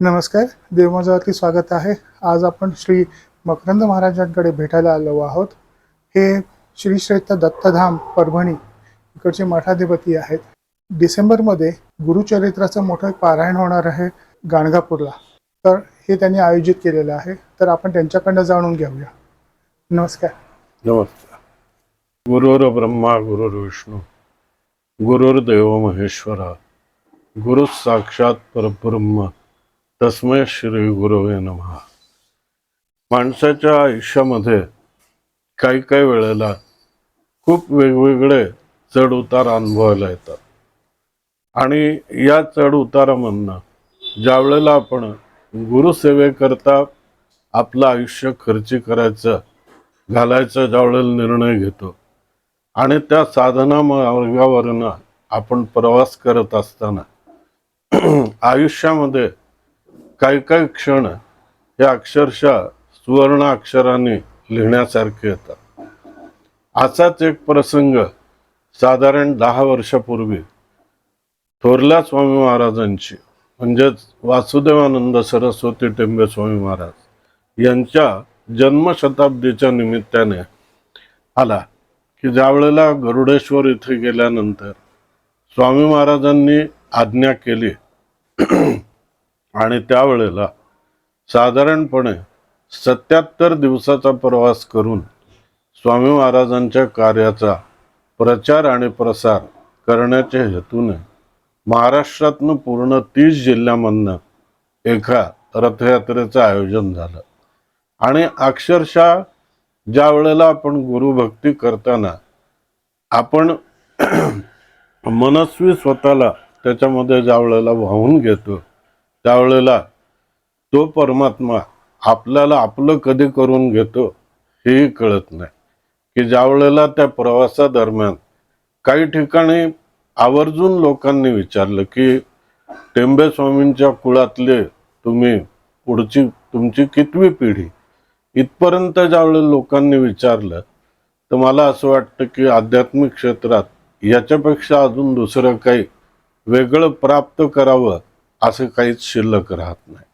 नमस्कार, देवमाजावरती स्वागत आहे. आज आपण श्री मकरंद महाराजांकडे भेटायला आलो आहोत. हे श्री क्षेत्र दत्तधाम परभणी इकडचे मठाधिपती आहेत. डिसेंबरमध्ये गुरुचरित्राचं मोठं पारायण होणार आहे गाणगापूरला. तर हे त्यांनी आयोजित केलेलं आहे. तर आपण त्यांच्याकडनं जाणून घेऊया. नमस्कार. नमस्कार. गुरुर् ब्रह्मा गुरुर्विष्णू गुरुर्देव महेश्वरा गुरु साक्षात परब्रह्म तस्मै श्री गुरुवे नमः. माणसाच्या आयुष्यामध्ये काही काही वेळेला खूप वेगवेगळे चढ उतार अनुभवायला येतात आणि या चढ उतारामधनं ज्या वेळेला आपण गुरुसेवेकरता आपलं आयुष्य खर्ची करायचं घालायचा ज्यावेळेला निर्णय घेतो आणि त्या साधना मार्गावरनं आपण प्रवास करत असताना आयुष्यामध्ये काही काही क्षण हे अक्षरशः सुवर्ण अक्षराने लिहिण्यासारखे येतात. असाच एक प्रसंग साधारण 10 वर्षापूर्वी थोरल्या स्वामी महाराजांची म्हणजेच वासुदेवानंद सरस्वती टेंबे स्वामी महाराज यांच्या जन्मशताब्दीच्या निमित्ताने आला की ज्या वेळेला गरुडेश्वर इथे गेल्यानंतर स्वामी महाराजांनी आज्ञा केली आणि त्यावेळेला साधारणपणे 77 दिवसाचा प्रवास करून स्वामी महाराजांच्या कार्याचा प्रचार आणि प्रसार करण्याच्या हेतूने महाराष्ट्रातनं पूर्ण 30 जिल्ह्यामधनं एका रथयात्रेचं आयोजन झालं. आणि अक्षरशः ज्या वेळेला आपण गुरुभक्ती करताना आपण मनस्वी स्वतःला त्याच्यामध्ये ज्या वेळेला वाहून घेतो त्यावेळेला तो परमात्मा आपल्याला आपलं कधी करून घेतो हेही कळत नाही. की ज्या वेळेला त्या प्रवासादरम्यान काही ठिकाणी आवर्जून लोकांनी विचारलं की टेंबे स्वामींच्या कुळातले तुम्ही पुढची तुमची कितवी पिढी, इथपर्यंत ज्यावेळेला लोकांनी विचारलं तर मला असं वाटतं की आध्यात्मिक क्षेत्रात याच्यापेक्षा अजून दुसरं काही वेगळं प्राप्त करावं असं काहीच शिल्लक राहत नाही.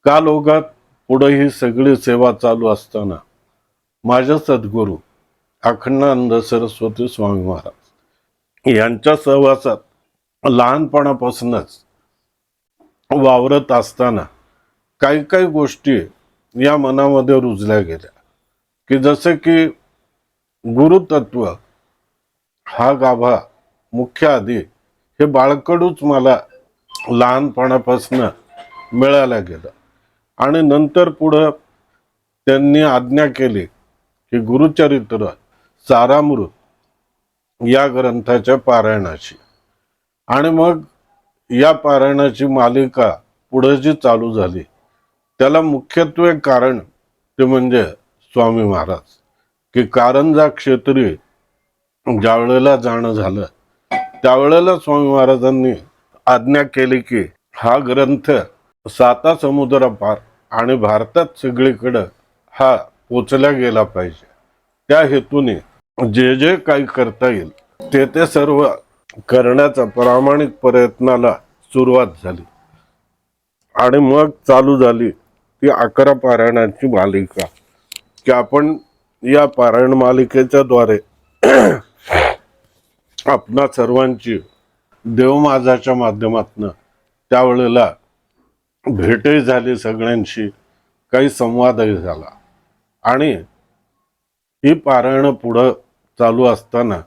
कालयोगात पुढे ही सगळी सेवा चालू असताना माझे सद्गुरू अखंडानंद सरस्वती स्वामी महाराज यांच्या सहवासात लहानपणापासूनच वावरत असताना काही काही गोष्टी या मनामध्ये रुजल्या गेल्या की जसे की गुरुतत्व हा गाभा मुख्य आधी हे बाळकडूच मला लहानपणापासून मिळायला गेलं. आणि नंतर पुढं त्यांनी आज्ञा केली की गुरुचरित्र सारामृत या ग्रंथाच्या पारायणाची. आणि मग या पारायणाची मालिका पुढे जी चालू झाली त्याला मुख्यत्वे कारण ते म्हणजे स्वामी महाराज. की कारंजा क्षेत्री ज्या वेळेला जाणं झालं त्यावेळेला स्वामी महाराजांनी आज्ञा केली की हा ग्रंथ 7 समुद्रापार आणि भारतात सगळीकडे हा पोचला गेला पाहिजे. त्या हेतूने जे जे काही करता येईल ते सर्व करण्याचा प्रामाणिक प्रयत्नाला सुरुवात झाली. आणि मग चालू झाली ती 11 पारायणाची मालिका की आपण या पारायण मालिकेच्या द्वारे आपणा सर्वांची देवमाजाच्या माध्यमातून त्यावेळेला भेटही झाली, सगळ्यांशी काही संवादही झाला. आणि ही पारायण पुढं चालू असताना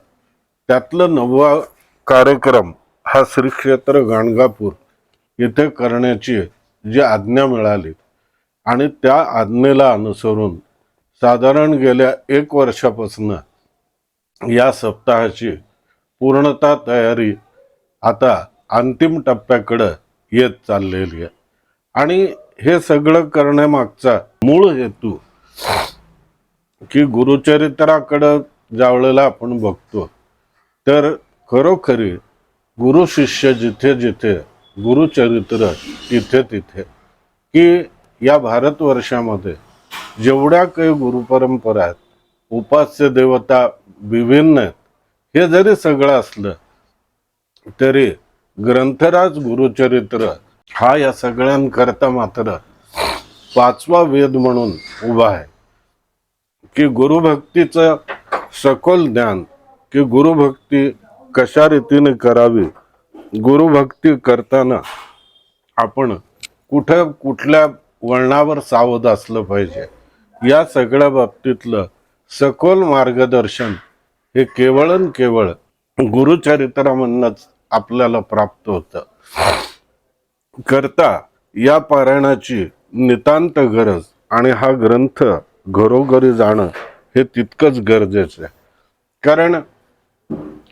त्यातलं 9वा कार्यक्रम हा श्री क्षेत्र गाणगापूर येथे करण्याची जी आज्ञा मिळाली आणि त्या आज्ञेला अनुसरून साधारण गेल्या 1 वर्षापासून या सप्ताहाची पूर्णतः तयारी आता अंतिम टप्प्याकडे येत चाललेली आहे. आणि हे सगळं करण्यामागचा मूळ हेतू की गुरुचरित्राकडे ज्या वेळेला आपण बघतो तर खरोखरी गुरु शिष्य जिथे जिथे गुरुचरित्र तिथे तिथे की या भारतवर्षामध्ये जेवढ्या काही गुरुपरंपरा आहेत, उपास्य देवता विभिन्न आहेत, हे जरी सगळं असलं तरी ग्रंथराज गुरुचरित्र हा या सगळ्यांकरता मात्र पाचवा वेद म्हणून उभा आहे की गुरुभक्तीचं सखोल ज्ञान, की गुरुभक्ती कशा रीतीने करावी, गुरुभक्ती करताना आपण कुठल्या वळणावर सावध असलं पाहिजे, या सगळ्या बाबतीतलं सखोल मार्गदर्शन हे केवळ गुरुचरित्रामधूनच आपल्याला प्राप्त होतं. करता या पारायणाची नितांत गरज आणि हा ग्रंथ घरोघरी जाणं हे तितकंच गरजेचं आहे. कारण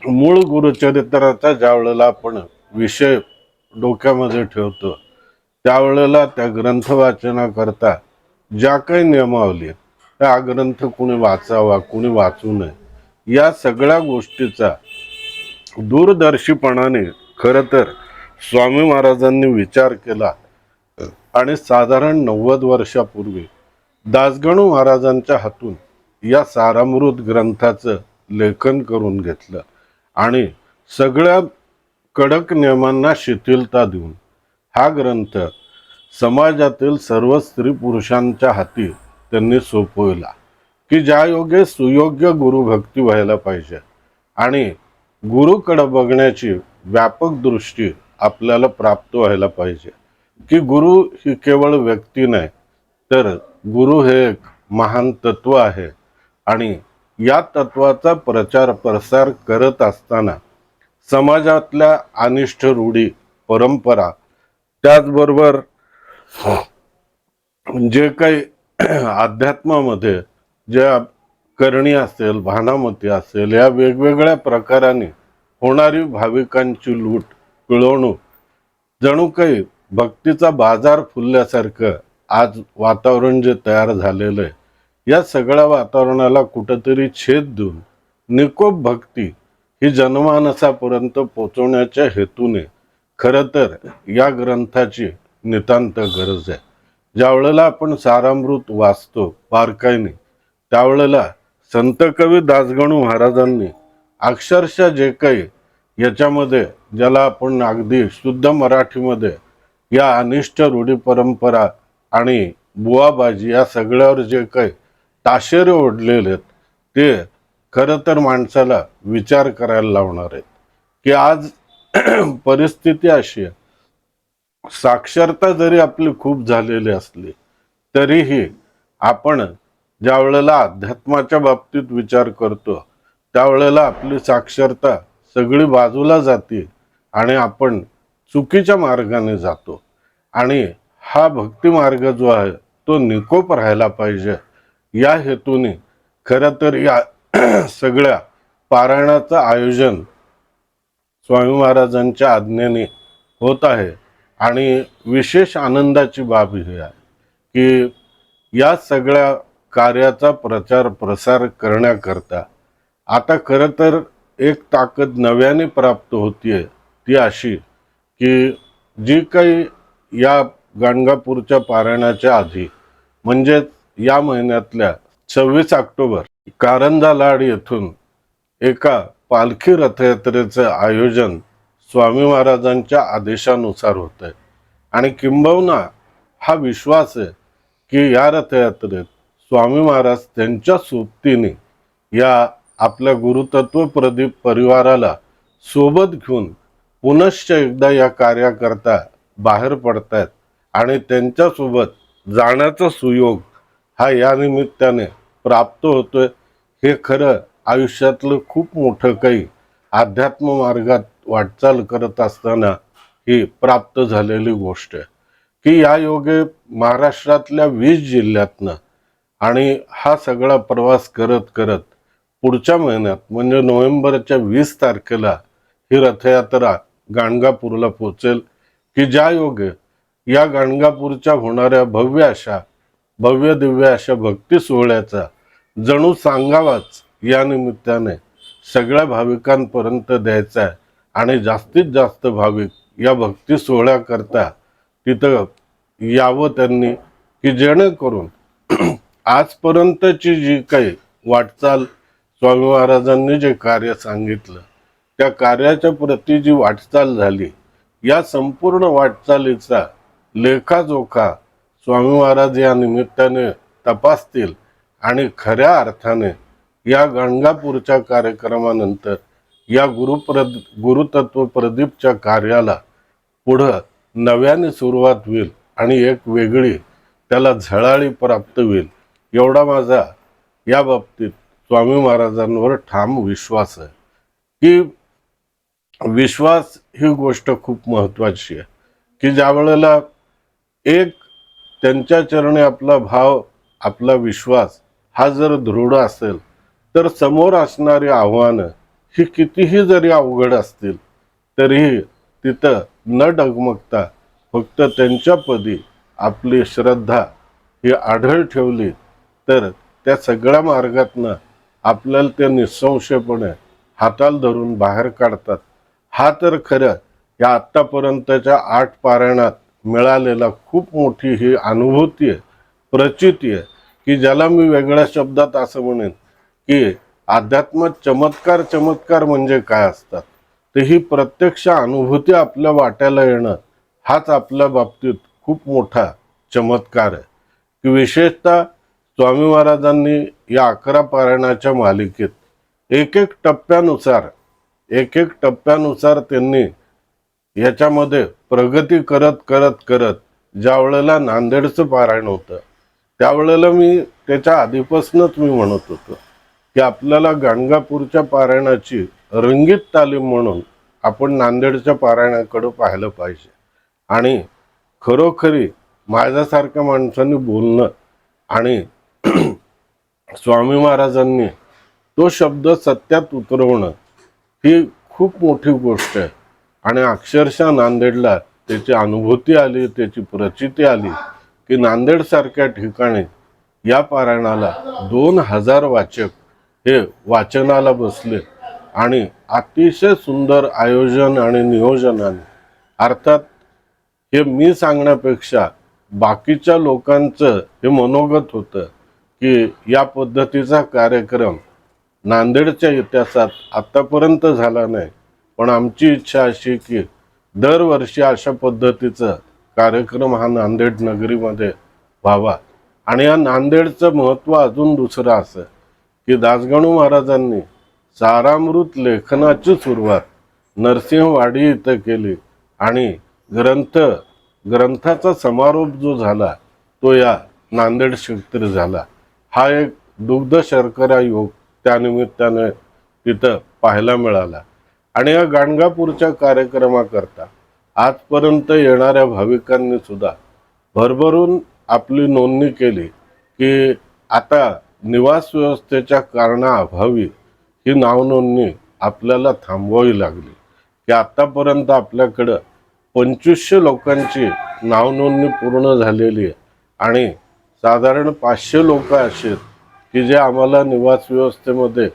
मूळ गुरुचरित्राचा ज्या वेळेला आपण विषय डोक्यामध्ये ठेवतो त्यावेळेला त्या ग्रंथ वाचनाकरता ज्या काही नियमावली आहेत, त्या ग्रंथ कुणी वाचावा कुणी वाचू नये या सगळ्या गोष्टीचा दूरदर्शीपणाने खरं तर स्वामी महाराजांनी विचार केला आणि साधारण 90 वर्षापूर्वी दासगणू महाराजांच्या हातून या सारामृत ग्रंथाचं लेखन करून घेतलं आणि सगळ्या कडक नियमांना शिथिलता देऊन हा ग्रंथ समाजातील सर्व स्त्री पुरुषांच्या हाती त्यांनी सोपवला की ज्या योगे सुयोग्य गुरुभक्ती व्हायला पाहिजे आणि गुरुकडे बघण्याची व्यापक दृष्टी आपल्याला प्राप्त व्हायला पाहिजे की गुरु ही केवळ व्यक्ती नाही तर गुरु हे एक महान तत्व आहे आणि या तत्वाचा प्रचार प्रसार करत असताना समाजातल्या अनिष्ट रूढी परंपरा त्याचबरोबर जे काही अध्यात्मामध्ये ज्या करणी असेल भानामती असेल या वेगवेगळ्या प्रकाराने होणारी भाविकांची लूट पिळवणूक जणू काही भक्तीचा बाजार फुलल्यासारखं आज वातावरण जे तयार झालेलं आहे या सगळ्या वातावरणाला कुठंतरी छेद देऊन निकोप भक्ती ही जनमानसापर्यंत पोचवण्याच्या हेतूने खरं तर या ग्रंथाची नितांत गरज आहे. ज्या वेळेला आपण सारामृत वाचतो बारकाईने त्यावेळेला संत कवी दासगणू महाराजांनी अक्षरशः जे काही याच्यामध्ये ज्याला आपण अगदी शुद्ध मराठीमध्ये या अनिष्ट रूढी परंपरा आणि बुवाबाजी या सगळ्यावर जे काही ताशेरे ओढलेले आहेत ते खरं तर माणसाला विचार करायला लावणार आहेत की आज परिस्थिती अशी आहे, साक्षरता जरी आपली खूप झालेली असली तरीही आपण ज्या वेळेला अध्यात्माच्या बाबतीत विचार करतो त्यावेळेला आपली साक्षरता सगळी बाजूला जाते आणि आपण चुकीच्या मार्गाने जातो आणि हा भक्ती मार्ग जो आहे तो निकोप राहायला पाहिजे या हेतूने खरं तर या सगळ्या पारायणाचं आयोजन स्वामी महाराजांच्या आज्ञेने होत आहे आणि विशेष आनंदाची बाब ही आहे की या सगळ्या कार्याचा प्रचार प्रसार करण्याकरता आता खरं तर एक ताकद नव्याने प्राप्त होतीये ती अशी की जी काही या गाणगापूरच्या पारायणाच्या आधी म्हणजेच या महिन्यातल्या 26 ऑक्टोबर कारंजा लाड येथून एका पालखी रथयात्रेचं आयोजन स्वामी महाराजांच्या आदेशानुसार होत आहे आणि किंबहुना हा विश्वास आहे की या रथयात्रेत स्वामी महाराज त्यांच्या सोबतीने या आपल्या गुरुतत्व प्रदीप परिवाराला सोबत घेऊन पुनश्च एकदा या कार्याकरता बाहेर पडतायत आणि त्यांच्यासोबत जाण्याचा सुयोग हा या निमित्ताने प्राप्त होतोय. हे खरं आयुष्यातलं खूप मोठं काही अध्यात्म मार्गात वाटचाल करत असताना ही प्राप्त झालेली गोष्ट आहे की या योगे महाराष्ट्रातल्या 20 जिल्ह्यातनं आणि हा सगळा प्रवास करत करत पुढच्या महिन्यात म्हणजे नोव्हेंबरच्या 20 तारखेला ही रथयात्रा गाणगापूरला पोचेल की ज्या योगे या गाणगापूरच्या होणाऱ्या भव्य दिव्य अशा भक्ती सोहळ्याचा जणू सांगावाच या निमित्ताने सगळ्या भाविकांपर्यंत द्यायचा आहे आणि जास्तीत जास्त भाविक या भक्ती सोहळ्याकरता तिथं यावं त्यांनी की जेणेकरून आजपर्यंतची जी काही वाटचाल स्वामी महाराजांनी जे कार्य सांगितलं त्या कार्याच्या प्रती जी वाटचाल झाली या संपूर्ण वाटचालीचा लेखाजोखा स्वामी महाराज या निमित्ताने तपासतील आणि खऱ्या अर्थाने या गाणगापूरच्या कार्यक्रमानंतर या गुरुतत्व प्रदीपच्या कार्याला पुढं नव्याने सुरुवात होईल आणि एक वेगळी त्याला झळाळी प्राप्त होईल, एवढा माझा या बाबतीत स्वामी महाराजांवर ठाम विश्वास आहे. की विश्वास ही गोष्ट खूप महत्वाची आहे, की ज्या वेळेला एक त्यांच्या चरणी आपला भाव, आपला विश्वास हा जर दृढ असेल तर समोर असणारी आव्हानं ही कितीही जरी अवघड असतील तरीही तिथं न डगमगता फक्त त्यांच्यापदी आपली श्रद्धा ही आढळ ठेवली तर त्या सगळ्या मार्गातनं आपल्याला ते निसंशयपणे हाताला धरून बाहेर काढतात. हा तर खरं या आत्तापर्यंतच्या 8 पारायणात मिळालेला खूप मोठी ही अनुभूती आहे, प्रचिती आहे, की ज्याला मी वेगळ्या शब्दात असं म्हणेन की अध्यात्मात चमत्कार म्हणजे काय असतात, तर ही प्रत्यक्ष अनुभूती आपल्या वाट्याला येणं हाच आपल्या बाबतीत खूप मोठा चमत्कार आहे. की विशेषतः स्वामी महाराजांनी या 11 पारायणाच्या मालिकेत एक एक टप्प्यानुसार त्यांनी याच्यामध्ये प्रगती करत ज्या वेळेला नांदेडचं पारायण होतं त्यावेळेला मी त्याच्या आधीपासूनच मी म्हणत होतो की आपल्याला गाणगापूरच्या पारायणाची रंगीत तालीम म्हणून आपण नांदेडच्या पारायणाकडे पाहिलं पाहिजे. आणि खरोखरी माझ्यासारख्या माणसांनी बोलणं आणि स्वामी महाराजांनी तो शब्द सत्यात उतरवणं ही खूप मोठी गोष्ट आहे. आणि अक्षरशः नांदेडला त्याची अनुभूती आली, त्याची प्रचिती आली की नांदेड सारख्या ठिकाणी या पारायणाला 2000 वाचक हे वाचनाला बसले आणि अतिशय सुंदर आयोजन आणि नियोजनाने, अर्थात हे मी सांगण्यापेक्षा बाकीच्या लोकांचं हे मनोगत होतं की या पद्धतीचा कार्यक्रम नांदेडच्या इतिहासात आतापर्यंत झाला नाही, पण आमची इच्छा अशी की दरवर्षी अशा पद्धतीचा कार्यक्रम हा नांदेड नगरीमध्ये व्हावा. आणि या नांदेडचं महत्त्व अजून दुसरं असं की दासगणू महाराजांनी सारामृत लेखनाची सुरुवात नरसिंहवाडी इथं केली आणि ग्रंथाचा समारोप जो झाला तो या नांदेड क्षेत्री झाला. हा एक दुग्ध शर्करा योग त्यानिमित्ताने तिथं पाहायला मिळाला. आणि या गाणगापूरच्या कार्यक्रमाकरता आजपर्यंत येणाऱ्या भाविकांनी सुद्धा भरभरून आपली नोंदणी केली की आता निवास व्यवस्थेच्या कारणाअभावी ही नावनोंदणी आपल्याला थांबवावी लागली. की आतापर्यंत आपल्याकडं 2500 लोकांची नावनोंदणी पूर्ण झालेली आहे आणि साधारण 500 लोक असे आहेत की जे आम्हाला निवास व्यवस्थेमध्ये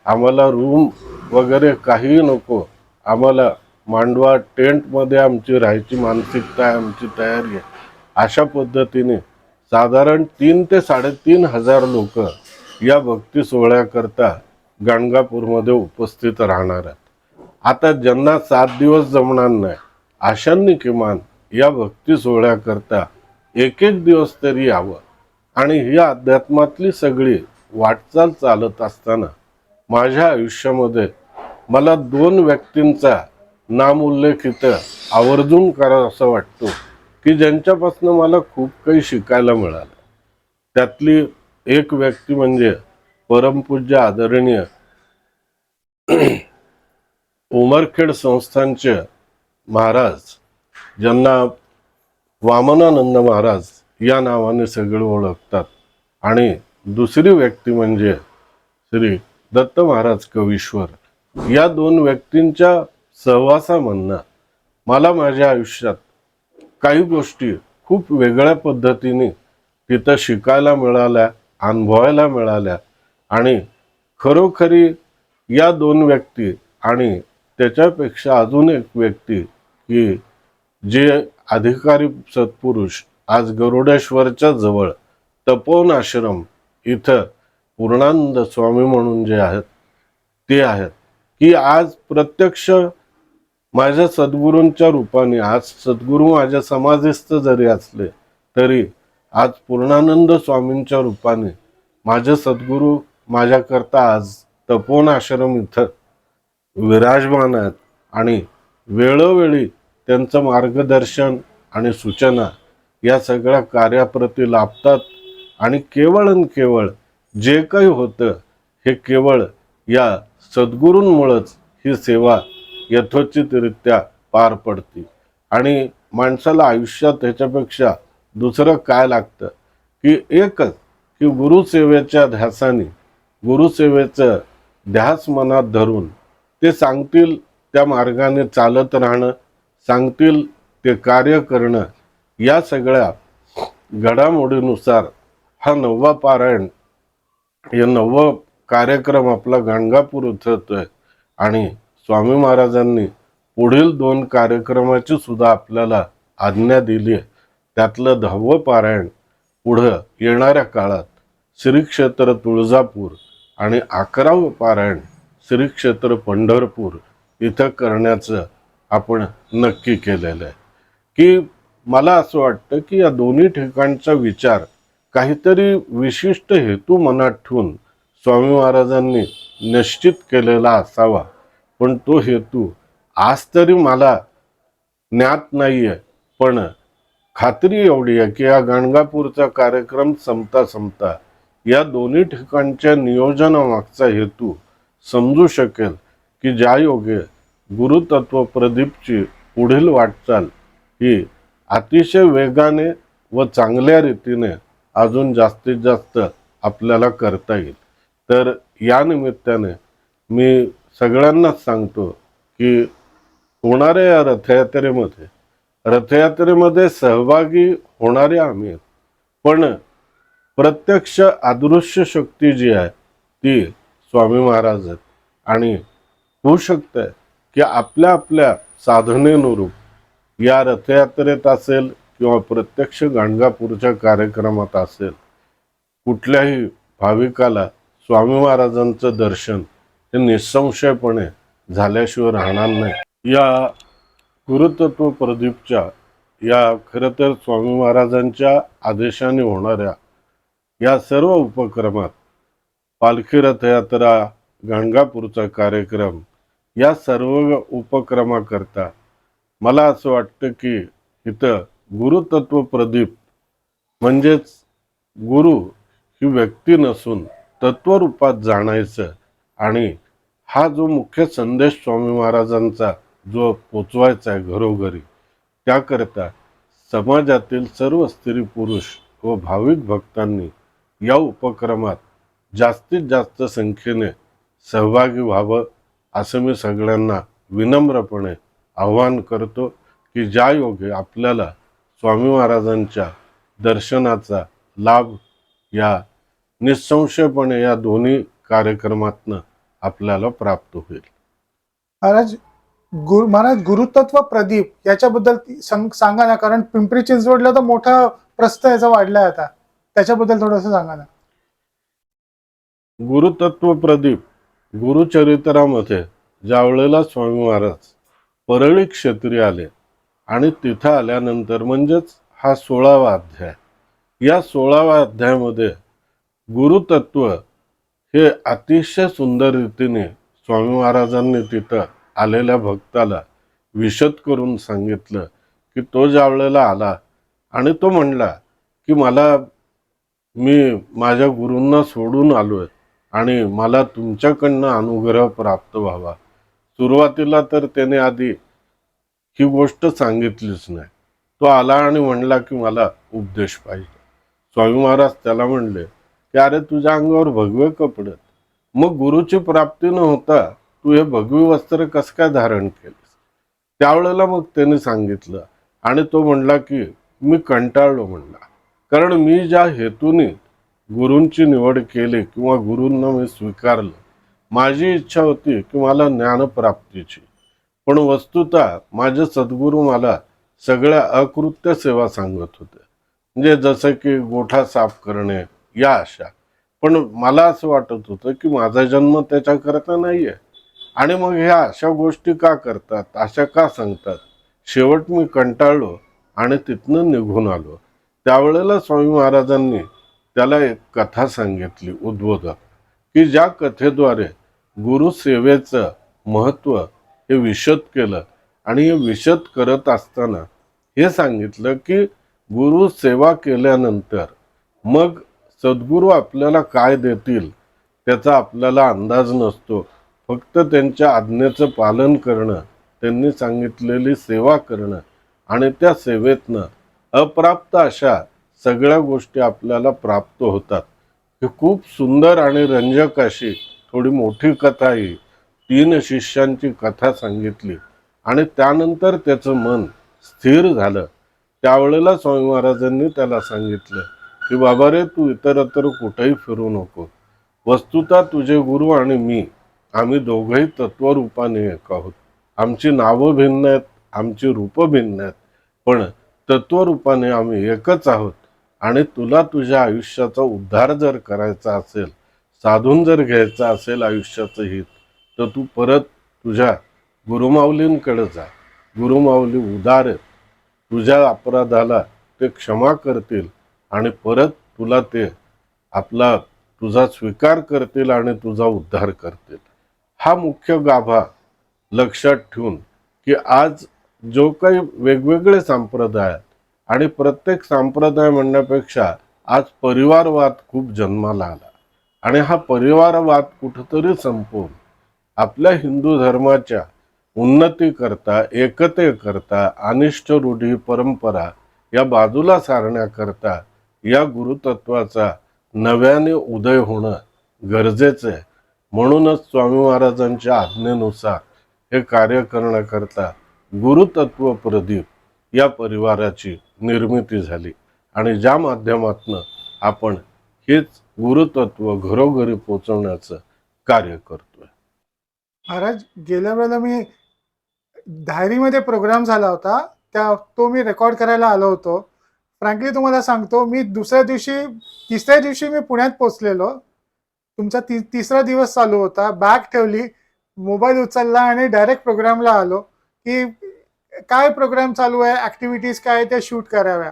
आम्हाला रूम वगैरे काहीही नको, आम्हाला मांडवा टेंटमध्ये आमची राहायची मानसिकता आहे, आमची तयारी आहे, अशा पद्धतीने साधारण 3 ते 3,500 लोक या भक्ती सोहळ्याकरता गाणगापूरमध्ये उपस्थित राहणार आहेत. आता ज्यांना 7 दिवस जमणार नाही अशांनी किमान या भक्ती सोहळ्याकरता एक दिवस तरी यावं. आणि ही अध्यात्मातली सगळी वाटचाल चालत असताना माझ्या आयुष्यामध्ये मला 2 व्यक्तींचा नामोल्लेख इथं आवर्जून करावा असं वाटतो की ज्यांच्यापासून मला खूप काही शिकायला मिळालं. त्यातली एक व्यक्ती म्हणजे परमपूज्य आदरणीय उमरखेड संस्थानचे महाराज, ज्यांना वामनानंद महाराज या नावाने सगळे ओळखतात. आणि दुसरी व्यक्ती म्हणजे श्री दत्त महाराज कवीश्वर. या 2 व्यक्तींच्या सहवासामधनं मला माझ्या आयुष्यात काही गोष्टी खूप वेगळ्या पद्धतीने तिथं शिकायला मिळाल्या, अनुभवायला मिळाल्या. आणि खरोखरी या 2 व्यक्ती आणि त्याच्यापेक्षा अजून एक व्यक्ती की जे अधिकारी सत्पुरुष आज गरुडेश्वरच्या जवळ तपोवन आश्रम इथं पूर्णानंद स्वामी म्हणून जे आहेत ते आहेत, की आज प्रत्यक्ष माझ्या सद्गुरूंच्या रूपाने आज सद्गुरू माझ्या समाधिस्थ जरी असले तरी आज पूर्णानंद स्वामींच्या रूपाने माझे सद्गुरू माझ्याकरता आज तपोवन आश्रम इथं विराजमान आहेत आणि वेळोवेळी त्यांचं मार्गदर्शन आणि सूचना या सगळ्या कार्याप्रती लाभतात आणि केवळ आणि केवळ जे काही होतं हे केवळ या सद्गुरूंमुळेच ही सेवा यथोचितरित्या पार पडते. आणि माणसाला आयुष्यात ह्याच्यापेक्षा दुसरं काय लागतं की एकच की गुरुसेवेच्या ध्यासाने गुरुसेवेचं ध्यास मनात धरून ते सांगतील त्या मार्गाने चालत राहणं, सांगतील ते कार्य करणं. या सगळ्या घडामोडीनुसार हा 9वा पारायण हे 9वा कार्यक्रम आपला गाणगापूर इथं होतोय आणि स्वामी महाराजांनी पुढील 2 कार्यक्रमाची सुद्धा आपल्याला आज्ञा दिली आहे. त्यातलं 10वं पारायण पुढं येणाऱ्या काळात श्री क्षेत्र तुळजापूर आणि 11वं पारायण श्री क्षेत्र पंढरपूर इथं करण्याचं आपण नक्की केलेलं आहे. की मला असं वाटतं की या दोन्ही ठिकाणचा विचार काहीतरी विशिष्ट हेतू मनात ठेवून स्वामी महाराजांनी निश्चित केलेला असावा, पण तो हेतू आज तरी मला ज्ञात नाहीये. पण खात्री एवढी आहे की या गाणगापूरचा कार्यक्रम संपता या दोन्ही ठिकाणच्या नियोजनामागचा हेतू समजू शकेल की ज्या योगे गुरुतत्व प्रदीपची पुढील वाटचाल ही अतिशय वेगाने व चांगल्या रीतीने अजून जास्तीत जास्त आपल्याला करता येईल. तर या निमित्ताने मी सगळ्यांनाच सांगतो की होणाऱ्या या रथयात्रेमध्ये सहभागी होणारे आम्ही आहेत. पण प्रत्यक्ष अदृश्य शक्ती जी आहे ती स्वामी महाराज आहेत आणि होऊ शकतं की आपल्या आपल्या साधनेनुरूप या रथयात्रेत असेल किंवा प्रत्यक्ष गाणगापूरच्या कार्यक्रमात असेल कुठल्याही भाविकाला स्वामी महाराजांचं दर्शन हे निसंशयपणे झाल्याशिवाय राहणार नाही. या गुरुतत्व प्रदीपच्या या खरं तर स्वामी महाराजांच्या आदेशाने होणाऱ्या या सर्व उपक्रमात पालखी रथयात्रा, गाणगापूरचा कार्यक्रम या सर्व उपक्रमाकरता मला असं वाटतं की इथं गुरुतत्व प्रदीप म्हणजेच गुरु ही व्यक्ती नसून तत्वरूपात जाणायचं आणि हा जो मुख्य संदेश स्वामी महाराजांचा जो पोचवायचा आहे घरोघरी, त्याकरता समाजातील सर्व स्त्री पुरुष व भाविक भक्तांनी या उपक्रमात जास्तीत जास्त संख्येने सहभागी व्हावं असं मी सगळ्यांना विनम्रपणे आवाहन करतो की ज्या योगे आपल्याला स्वामी महाराजांच्या दर्शनाचा लाभ या निसंशयपणे या दोन्ही कार्यक्रमातनं आपल्याला प्राप्त होईल. महाराज गुरुतत्व प्रदीप याच्याबद्दल सांगा ना, कारण पिंपरी चिंचवडला तर मोठा प्रस्थ याचा वाढलाय आता, त्याच्याबद्दल थोडंसं सांगा ना. गुरुतत्व प्रदीप गुरुचरित्रामध्ये ज्या वेळेला स्वामी महाराज परळी क्षेत्री आले आणि तिथं आल्यानंतर म्हणजेच हा 16वा अध्याय, या 16व्या अध्यायामध्ये गुरुतत्व हे अतिशय सुंदर रीतीने स्वामी महाराजांनी तिथं आलेल्या भक्ताला विशद करून सांगितलं की तो ज्या वेळेला आला आणि तो म्हणला की मी माझ्या गुरूंना सोडून आलोय आणि मला तुमच्याकडनं अनुग्रह प्राप्त व्हावा. सुरुवातीला तर त्याने आधी ही गोष्ट सांगितलीच नाही. तो आला आणि म्हणला की मला उपदेश पाहिजे. स्वामी महाराज त्याला म्हणले की अरे तुझ्या अंगावर भगवे कपडे, मग गुरुची प्राप्ती न होता तू हे भगवी वस्त्र कसं काय धारण केलेस. त्यावेळेला मग त्याने सांगितलं आणि तो म्हणला की मी कंटाळलो म्हणला, कारण मी ज्या हेतूने गुरूंची निवड केली किंवा गुरूंना मी स्वीकारलं, माझी इच्छा होती की मला ज्ञानप्राप्तीची, पण वस्तुतः माझे सद्गुरू मला सगळ्या अकृत्य सेवा सांगत होते, म्हणजे जसं की गोठा साफ करणे या अशा. पण मला असं वाटत होतं की माझा जन्म त्याच्याकरता नाहीये आणि मग ह्या अशा गोष्टी का करतात, अशा का सांगतात? शेवट मी कंटाळलो आणि तिथनं निघून आलो. त्यावेळेला स्वामी महाराजांनी त्याला एक कथा सांगितली, उद्बोधक, की ज्या कथेद्वारे गुरुसेवेचं महत्त्व हे विशद केलं. आणि हे विशद करत असताना हे सांगितलं की गुरु सेवा केल्यानंतर मग सद्गुरू आपल्याला काय देतील त्याचा आपल्याला अंदाज नसतो. फक्त त्यांच्या आज्ञेचं पालन करणं, त्यांनी सांगितलेली सेवा करणं आणि त्या सेवेतनं अप्राप्त अशा सगळ्या गोष्टी आपल्याला प्राप्त होतात. ही खूप सुंदर आणि रंजक अशी थोडी मोठी कथा ही 3 शिष्यांची कथा सांगितली आणि त्यानंतर त्याचं मन स्थिर झालं. त्यावेळेला स्वामी महाराजांनी त्याला सांगितलं की बाबा रे, तू इतरत्र कुठेही फिरू नको. वस्तुतः तुझे गुरु आणि मी, आम्ही दोघंही तत्वरूपाने एक आहोत. आमची नावं भिन्न आहेत, आमची रूपं भिन्न आहेत, पण तत्वरूपाने आम्ही एकच आहोत. आणि तुला तुझ्या आयुष्याचा उद्धार जर करायचा असेल, साधून जर घ्यायचं असेल आयुष्याचं हित, तर तू परत तुझ्या गुरुमाऊलींकडे जा. गुरुमाऊली उदार आहेत, तुझ्या अपराधाला ते क्षमा करतील आणि परत तुला ते आपला तुझा स्वीकार करतील आणि तुझा उद्धार करतील. हा मुख्य गाभा लक्षात ठेवून की आज जो काही वेगवेगळे संप्रदाय आहेत, आणि प्रत्येक संप्रदाय म्हणण्यापेक्षा आज परिवारवाद खूप जन्माला आला आणि हा परिवारवाद कुठेतरी संपवून आपल्या हिंदू धर्माच्या उन्नतीकरता, एकतेकरता, अनिष्ट रूढी परंपरा या बाजूला सारण्याकरता या गुरुतत्वाचा नव्याने उदय होणं गरजेचं आहे. म्हणूनच स्वामी महाराजांच्या आज्ञेनुसार हे कार्य करण्याकरता गुरुतत्व प्रदीप या परिवाराची निर्मिती झाली आणि ज्या माध्यमातून आपण हेच गुरुतत्व घरोघरी पोहोचवण्याचं कार्य करतोय. महाराज, गेल्या वेळेला मी धायरीमध्ये प्रोग्राम झाला होता, तो मी रेकॉर्ड करायला आलो होतो. फ्रँकली तुम्हाला सांगतो, मी तिसऱ्या दिवशी मी पुण्यात पोचलेलो. तुमचा तिसरा दिवस चालू होता. बॅग ठेवली, मोबाईल उचलला आणि डायरेक्ट प्रोग्रामला आलो की काय प्रोग्राम चालू आहे, ॲक्टिव्हिटीज काय त्या शूट कराव्या.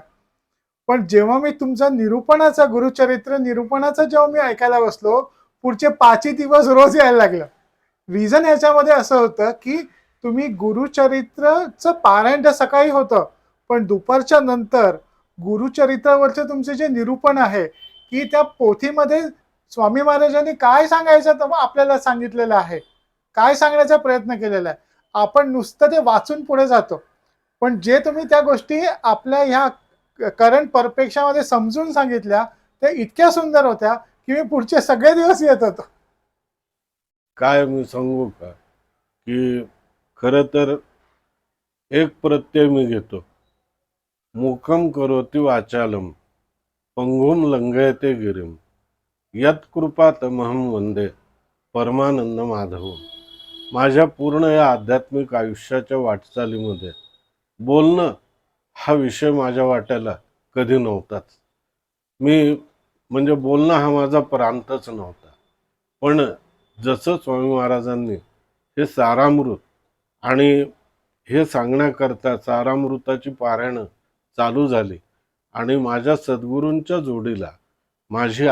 पण जेव्हा मी तुमचा गुरुचरित्र निरूपणाचा जेव्हा मी ऐकायला बसलो, पुढचे 5 दिवस रोज यायला लागलं. रिझन ह्याच्यामध्ये असं होतं की तुम्ही गुरुचरित्रचं पारायण तर सकाळी होतं, पण दुपारच्या नंतर गुरुचरित्रावरचे तुमचे जे निरूपण आहे की त्या पोथीमध्ये स्वामी महाराजांनी काय सांगायचं आपल्याला सांगितलेलं आहे, काय सांगण्याचा प्रयत्न केलेला आहे. आपण नुसतं ते वाचून पुढे जातो, पण जे तुम्ही त्या गोष्टी आपल्या ह्या करंट परपेक्षामध्ये समजून सांगितल्या त्या इतक्या सुंदर होत्या की मी पुढचे सगळे दिवस येत होतो. काय मी सांगू का की खरं तर एक प्रत्यय मी घेतो, मुखम करोति वाचालम पंगुम लंघयते गिरिम यत्कृपातमहं वंदे परमानंद माधव. माझ्या पूर्ण या आध्यात्मिक आयुष्याच्या वाटचालीमध्ये बोलणं हा विषय माझ्या वाट्याला कधी नव्हताच. म्हणजे बोलणं हा माझा प्रांतच नव्हता. पण जसं स्वामी महाराजांनी हे सारामृत आणि हे सांगण्याकरता सारामृताची पारायणं चालू झाली आणि माझ्या सद्गुरूंच्या जोडीला माझी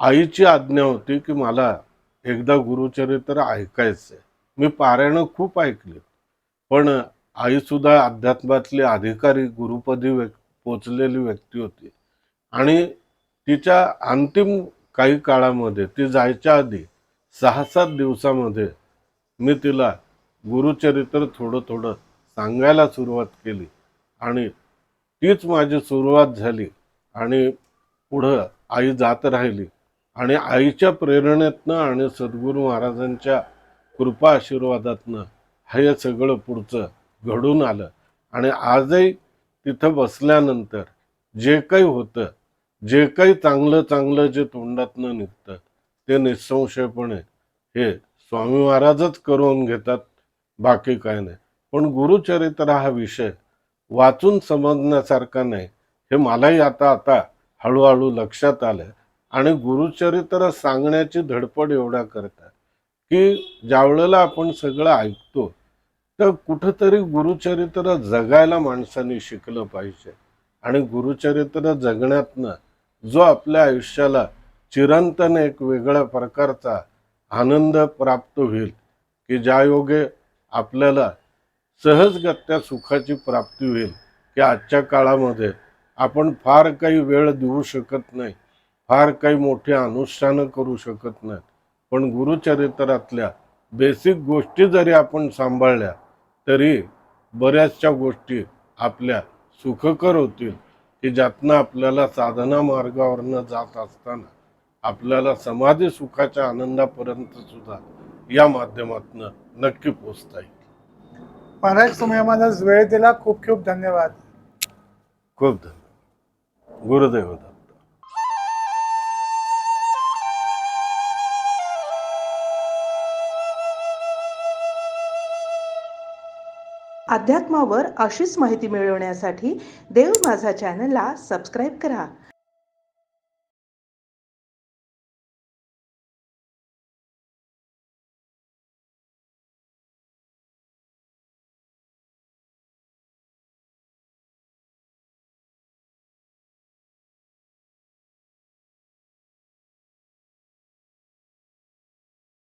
आईची आज्ञा होती की मला एकदा गुरुचरित्र ऐकायचंय. मी पारायणं खूप ऐकली, पण आईसुद्धा अध्यात्मातली अधिकारी गुरुपदी पोचलेली व्यक्ती होती आणि तिच्या अंतिम काही काळामध्ये, ती जायच्या आधी 6-7 दिवसामध्ये मी तिला गुरुचरित्र थोडं थोडं सांगायला सुरुवात केली आणि तीच माझी सुरुवात झाली आणि पुढं आई जात राहिली आणि आईच्या प्रेरणेतनं आणि सद्गुरू महाराजांच्या कृपा आशीर्वादातनं हे सगळं पुढचं घडून आलं. आणि आजही तिथं बसल्यानंतर जे काही होतं, जे काही चांगलं जे तोंडातनं निघतं ते निसंशयपणे हे स्वामी महाराजच करून घेतात, बाकी काय नाही. पण गुरुचरित्र हा विषय वाचून समजण्यासारखा नाही, हे मलाही आता हळूहळू लक्षात आलं. आणि गुरुचरित्र सांगण्याची धडपड एवढ्या करतात की ज्यावेळेला आपण सगळं ऐकतो तर कुठंतरी गुरुचरित्र जगायला माणसाने शिकलं पाहिजे. आणि गुरुचरित्र जगण्यातनं जो आपल्या आयुष्याला चिरंतन एक वेगळ्या प्रकारचा आनंद प्राप्त होईल, की ज्यायोगे आपल्याला सहजगत्या सुखाची प्राप्ती होईल, की आजच्या काळामध्ये आपण फार काही वेळ देऊ शकत नाही, फार काही मोठी अनुष्ठानं करू शकत नाही. पण गुरुचरित्रातल्या बेसिक गोष्टी जरी आपण सांभाळल्या तरी बऱ्याचशा गोष्टी आपल्या सुखकर होतील, की ज्यातनं आपल्याला साधना मार्गावरनं जात असताना आपल्याला समाधी सुखाच्या आनंदापर्यंत सुद्धा या माध्यमातून नक्की पोचता येईल. महाराज, तुम्ही आम्हाला वेळ दिला, खूप खूप धन्यवाद. खूप धन्यवाद. गुरुदेव दत्त. अध्यात्मावर अशीच माहिती मिळवण्यासाठी देव माझा चॅनलला सबस्क्राईब करा